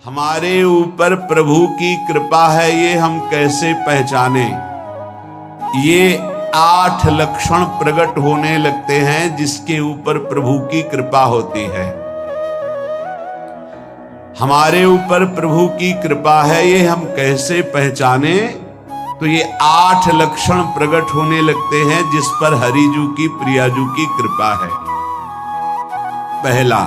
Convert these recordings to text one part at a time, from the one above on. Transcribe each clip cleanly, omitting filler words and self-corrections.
हमारे ऊपर प्रभु की कृपा है ये हम कैसे पहचाने। ये 8 लक्षण प्रकट होने लगते हैं जिसके ऊपर प्रभु की कृपा होती है। हमारे ऊपर प्रभु की कृपा है ये हम कैसे पहचाने, तो ये 8 लक्षण प्रकट होने लगते हैं जिस पर हरिजू की प्रियाजू की कृपा है। पहला,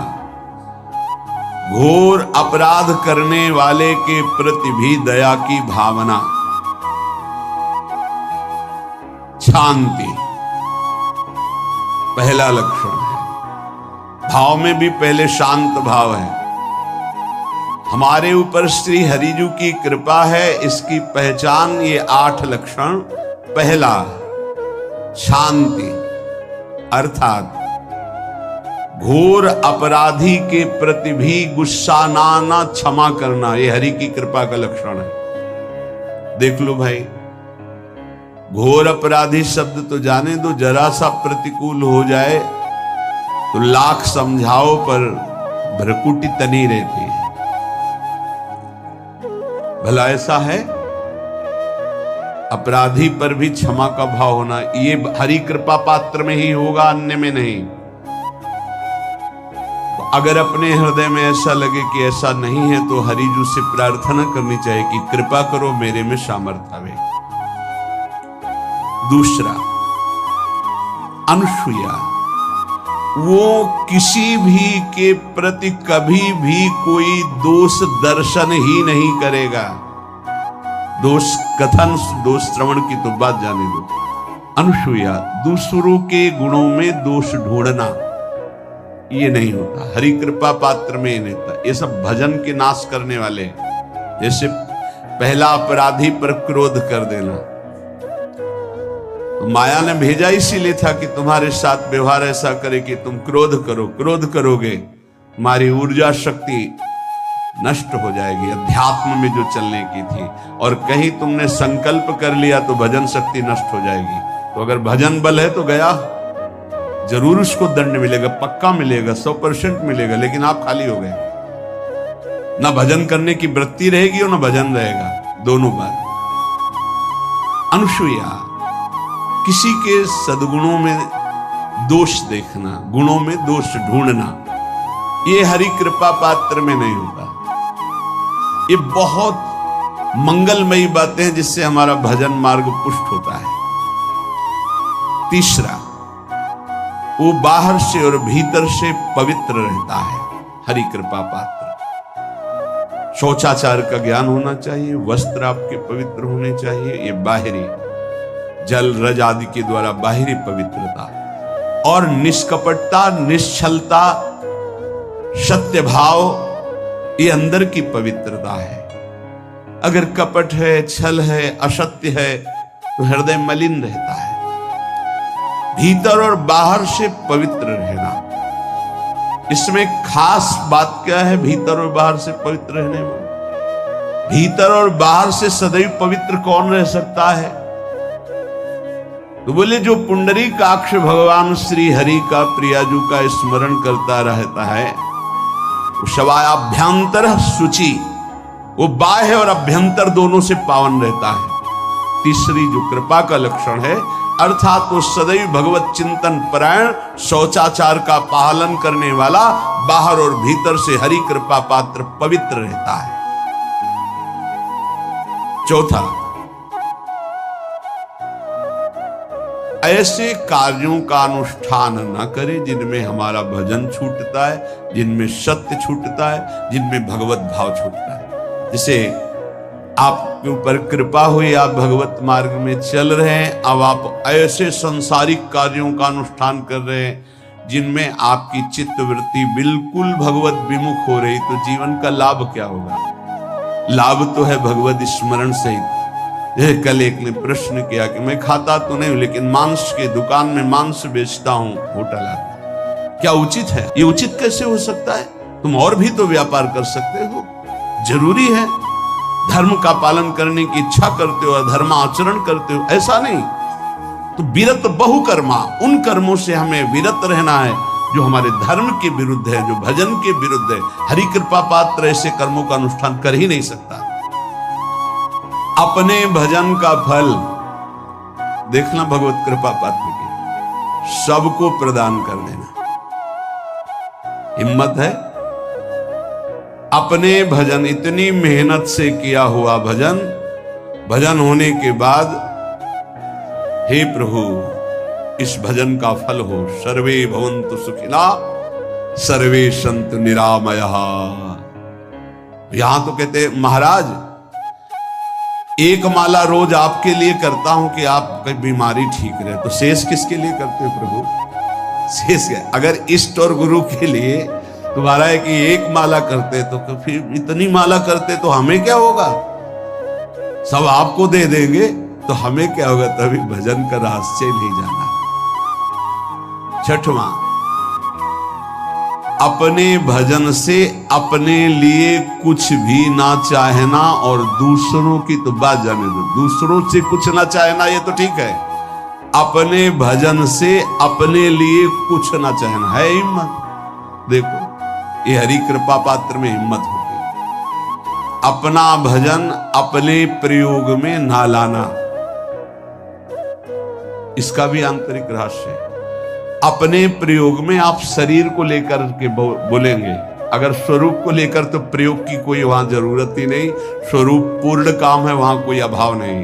घोर अपराध करने वाले के प्रति भी दया की भावना, शांति पहला लक्षण है। भाव में भी पहले शांत भाव है। हमारे ऊपर श्री हरिजू की कृपा है, इसकी पहचान ये 8 लक्षण। पहला, शांति, अर्थात घोर अपराधी के प्रति भी गुस्सा ना क्षमा करना, ये हरि की कृपा का लक्षण है। देख लो भाई, घोर अपराधी शब्द तो जाने दो, जरा सा प्रतिकूल हो जाए तो लाख समझाओ पर भ्रकुटी तनी रहती है। भला ऐसा है? अपराधी पर भी क्षमा का भाव होना, ये हरि कृपा पात्र में ही होगा, अन्य में नहीं। अगर अपने हृदय में ऐसा लगे कि ऐसा नहीं है तो हरिजू से प्रार्थना करनी चाहिए कि कृपा करो मेरे में सामर्थ्य आवे। दूसरा, अनुसूया, वो किसी भी के प्रति कभी भी कोई दोष दर्शन ही नहीं करेगा। दोष कथन, दोष श्रवण की तो बात जाने दो। अनुसूया, दूसरों के गुणों में दोष ढूंढना ये नहीं होता। हरि कृपा पात्र में नहीं होता। ये सब भजन के नाश करने वाले, जैसे पहला अपराधी पर क्रोध कर देना, तो माया ने भेजा इसीलिए था कि तुम्हारे साथ व्यवहार ऐसा करे कि तुम क्रोध करो। क्रोध करोगे तुम्हारी ऊर्जा शक्ति नष्ट हो जाएगी, अध्यात्म में जो चलने की थी। और कहीं तुमने संकल्प कर लिया तो भजन शक्ति नष्ट हो जाएगी। तो अगर भजन बल है तो गया, जरूर उसको दंड मिलेगा, पक्का मिलेगा, 100% मिलेगा, लेकिन आप खाली हो गए। ना भजन करने की वृत्ति रहेगी और ना भजन रहेगा, दोनों बात। अनुसूया, किसी के सद्गुणों में दोष देखना, गुणों में दोष ढूंढना, ये हरि कृपा पात्र में नहीं होता। ये बहुत मंगलमयी बातें हैं जिससे हमारा भजन मार्ग पुष्ट होता है। तीसरा, वो बाहर से और भीतर से पवित्र रहता है, हरि कृपा पात्र। शौचाचार का ज्ञान होना चाहिए, वस्त्र आपके पवित्र होने चाहिए, ये बाहरी जल रज आदि के द्वारा बाहरी पवित्रता। और निष्कपटता, निश्चलता, सत्य भाव, ये अंदर की पवित्रता है। अगर कपट है, छल है, असत्य है तो हृदय मलिन रहता है। भीतर और बाहर से पवित्र रहना, इसमें खास बात क्या है? भीतर और बाहर से पवित्र रहने में, भीतर और बाहर से सदैव पवित्र कौन रह सकता है? तो बोले जो पुंडरीकाक्ष भगवान श्री हरि का प्रियाजू का स्मरण करता रहता है, वो शवायाभ्यंतर शुचि, वो बाह्य और अभ्यंतर दोनों से पावन रहता है। तीसरी जो कृपा का लक्षण है, अर्थात वो सदैव भगवत चिंतन परायण, शौचाचार का पालन करने वाला, बाहर और भीतर से हरि कृपा पात्र पवित्र रहता है। चौथा, ऐसे कार्यों का अनुष्ठान न करे जिनमें हमारा भजन छूटता है, जिनमें सत्य छूटता है, जिनमें भगवत भाव छूटता है। जैसे आपके ऊपर कृपा हुई, आप भगवत मार्ग में चल रहे हैं, अब आप ऐसे संसारिक कार्यों का अनुष्ठान कर रहे हैं जिनमें आपकी चित्त वृत्ति बिल्कुल भगवत विमुख हो रही, तो जीवन का लाभ क्या होगा? लाभ तो है भगवत स्मरण सहित। जैसे कल एक ने प्रश्न किया कि मैं खाता तो नहीं लेकिन मांस के दुकान में मांस बेचता हूं, होटल है, क्या उचित है? ये उचित कैसे हो सकता है? तुम और भी तो व्यापार कर सकते हो। जरूरी है धर्म का पालन करने की इच्छा करते हो, धर्माचरण करते हो, ऐसा नहीं। तो विरत बहुकर्मा, उन कर्मों से हमें विरत रहना है जो हमारे धर्म के विरुद्ध है, जो भजन के विरुद्ध है। हरि कृपा पात्र ऐसे कर्मों का अनुष्ठान कर ही नहीं सकता। अपने भजन का फल देखना भगवत कृपा पात्र की, सबको प्रदान कर देना। हिम्मत है? अपने भजन, इतनी मेहनत से किया हुआ भजन, भजन होने के बाद हे प्रभु इस भजन का फल हो, सर्वे भवन्तु सुखिना सर्वे सन्तु निरामयः। यहां तो कहते महाराज एक माला रोज आपके लिए करता हूं कि आपकी बीमारी ठीक रहे, तो शेष किसके लिए करते हो प्रभु? शेष है अगर इष्ट और गुरु के लिए तुम्हारा है कि एक माला करते तो फिर इतनी माला करते तो हमें क्या होगा? सब आपको दे देंगे तो हमें क्या होगा? तभी भजन का रहस्य नहीं जाना। छठवां, अपने भजन से अपने लिए कुछ भी ना चाहना और दूसरों की तो बात जाने दो, दूसरों से कुछ ना चाहना ये तो ठीक है, अपने भजन से अपने लिए कुछ ना चाहना है हिम्मत। देखो ये हरि कृपा पात्र में हिम्मत होती है। अपना भजन अपने प्रयोग में ना लाना, इसका भी आंतरिक रहस्य है। अपने प्रयोग में आप शरीर को लेकर के बोलेंगे, अगर स्वरूप को लेकर तो प्रयोग की कोई वहां जरूरत ही नहीं, स्वरूप पूर्ण काम है, वहां कोई अभाव नहीं।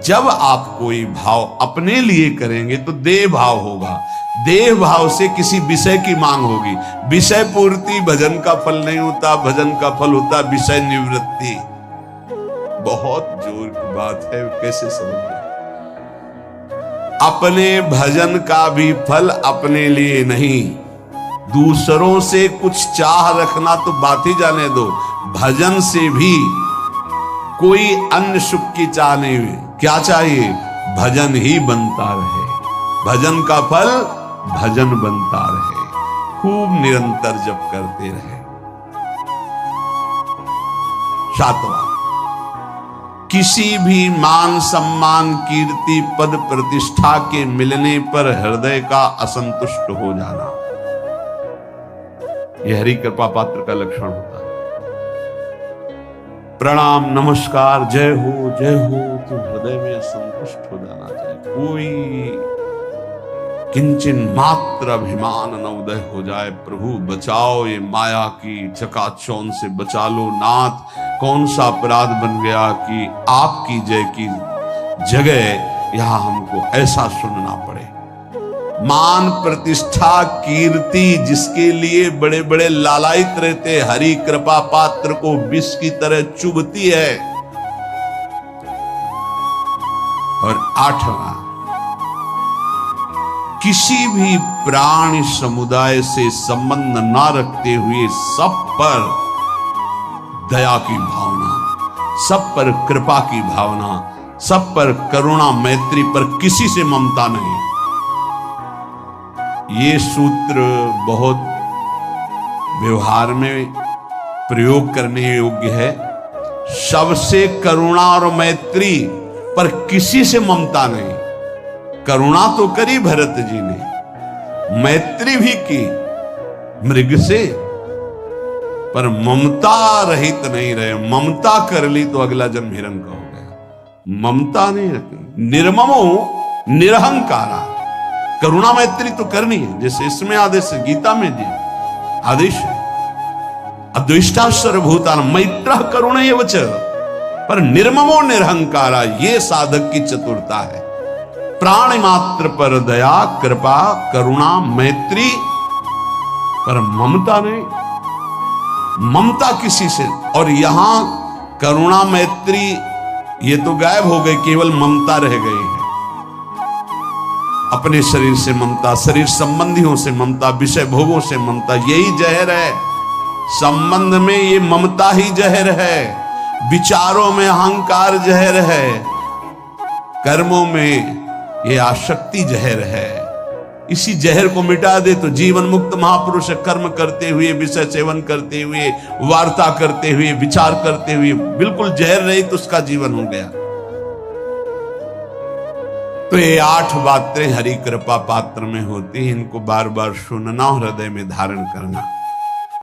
जब आप कोई भाव अपने लिए करेंगे तो देह भाव होगा, देह भाव से किसी विषय की मांग होगी। विषय पूर्ति भजन का फल नहीं होता, भजन का फल होता विषय निवृत्ति। बहुत जोर की बात है, कैसे समझ? अपने भजन का भी फल अपने लिए नहीं, दूसरों से कुछ चाह रखना तो बात ही जाने दो, भजन से भी कोई अन्य सुख की चाह नहीं हुई। क्या चाहिए? भजन ही बनता रहे, भजन का फल भजन बनता रहे, खूब निरंतर जप करते रहे। सातवां, किसी भी मान सम्मान कीर्ति पद प्रतिष्ठा के मिलने पर हृदय का असंतुष्ट हो जाना, यह हरि कृपा पात्र का लक्षण होता है। प्रणाम नमस्कार जय हो तो हृदय में असंतुष्ट हो जाना चाहिए। कोई किंचन मात्र अभिमान न उदय हो जाए। प्रभु बचाओ, ये माया की चकाचौंध से बचा लो नाथ। कौन सा अपराध बन गया कि आपकी जय की जगह यहां हमको ऐसा सुनना पड़े। मान प्रतिष्ठा कीर्ति जिसके लिए बड़े बड़े लालायित रहते, हरि कृपा पात्र को विष की तरह चुभती है। और आठवां, किसी भी प्राणी समुदाय से संबंध ना रखते हुए सब पर दया की भावना, सब पर कृपा की भावना, सब पर करुणा मैत्री पर किसी से ममता नहीं। ये सूत्र बहुत व्यवहार में प्रयोग करने योग्य है। सबसे करुणा और मैत्री पर किसी से ममता नहीं। करुणा तो करी भरत जी ने, मैत्री भी की मृग से, पर ममता रहित नहीं रहे। ममता कर ली तो अगला जन्म हिरण का हो गया। ममता नहीं रखी। निर्ममो निरहंकारा। करुणा मैत्री तो करनी है, जैसे इसमें आदेश है, गीता में जी आदेश है, अद्वेष्टा सर्वभूतानां मैत्रः करुणैव च। पर निर्ममो निरहंकारा, ये साधक की चतुरता है। प्राणी मात्र पर दया कृपा करुणा मैत्री, पर ममता नहीं। ममता किसी से, और यहां करुणा मैत्री ये तो गायब हो गई, केवल ममता रह गई है। अपने शरीर से ममता, शरीर संबंधियों से ममता, विषय भोगों से ममता, यही जहर है। संबंध में ये ममता ही जहर है, विचारों में अहंकार जहर है, कर्मों में ये आसक्ति जहर है। इसी जहर को मिटा दे तो जीवन मुक्त महापुरुष कर्म करते हुए, विषय सेवन करते हुए, वार्ता करते हुए, विचार करते हुए, बिल्कुल जहर रही तो उसका जीवन हो गया। तो ये 8 बातें हरि कृपा पात्र में होती हैं, इनको बार बार सुनना, हृदय में धारण करना।